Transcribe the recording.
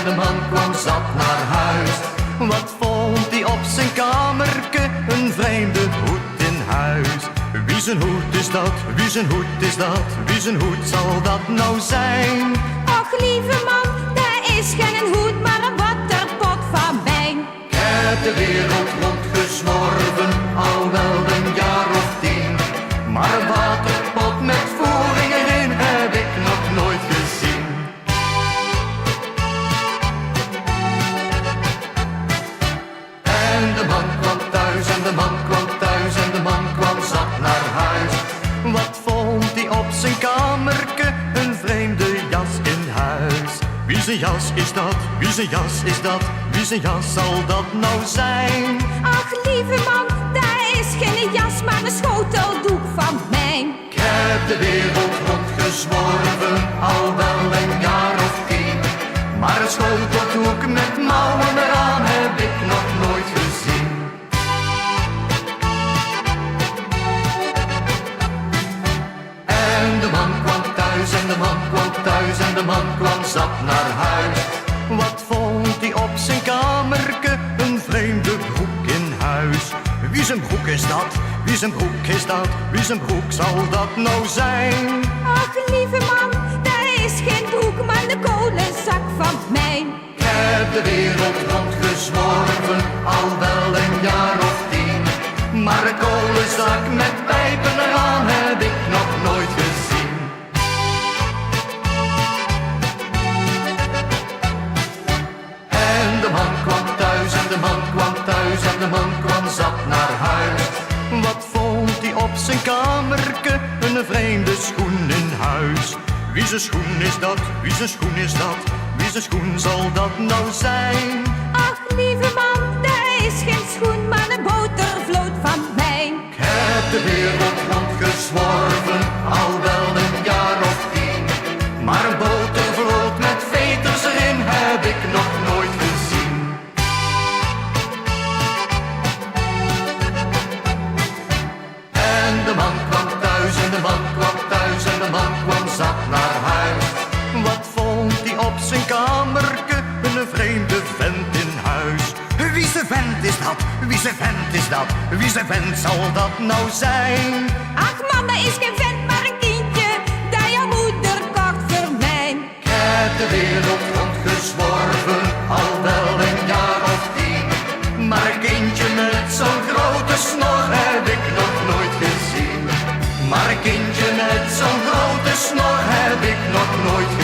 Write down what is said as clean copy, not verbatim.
en de man kwam zat naar huis. Wat vond hij op zijn kamerke? Een vreemde hoed in huis. Wie zijn hoed is dat? Wie zijn hoed is dat? Wie zijn hoed zal dat nou zijn? Och lieve man, dat is geen hoed, maar een waterpot van wijn. Ik heb de wereld rondgezworven, al wel een jaar of 10. Maar een waterpot met voering erin heb ik nog nooit gezien. En de man kwam thuis en de man kwam thuis en de man kwam zat naar huis. Wat vond hij op zijn kamerke? Een vreemde jas in huis. Wie zijn jas is dat? Wie zijn jas is dat? Wie zijn jas zal dat nou zijn? Ach lieve man, dat is geen jas, maar een schoteldoek van mijn. Ik heb de wereld rondgezworven, al wel een jaar of 10. Maar een schoteldoek met mouwen eraan heb ik nog nooit gezien. En de man kwam thuis en de man kwam thuis en de man kwam zat naar huis. Wat vond hij op zijn kamerke? Een vreemde broek in huis. Wie zijn broek is dat? Wie zijn broek is dat? Wie zijn broek zal dat nou zijn? Ach lieve man, dat is geen broek, maar een kolenzak van mijn. Ik heb de wereld rondgezworven, al wel een jaar of 10. Maar een kolenzak met pijpen eraan heb ik nog nooit gezien. En de man kwam thuis en de man kwam thuis en de man kwam zat naar huis. Wat vond hij op zijn kamerke? Een vreemde schoen in huis. Wie zijn schoen is dat? Wie zijn schoen is dat? Wie zijn schoen zal dat nou zijn? Ach lieve man, dat is geen schoen, maar een botervloot van mijn. Ik heb de wereld rondgezworven, al wel een jaar of 10. Maar een botervloot met veters erin heb ik nog nooit gezien. En de man kwam thuis en de man kwam thuis en de man kwam zat naar huis. Wat vond hij op zijn kamerke? Een vreemde vent in huis. Wie zijn vent is dat? Wie zijn vent is dat? Wie zijn vent zal dat nou zijn? Ach man, dat is geen vent, maar een kindje dat jouw moeder kocht voor mij. Ik heb de wereld rondgezworven, al wel een jaar of 10. Maar een kindje met zo'n grote snor heb ik nog nooit gezien. Maar een kindje met zo'n grote snor heb ik nog nooit gezien.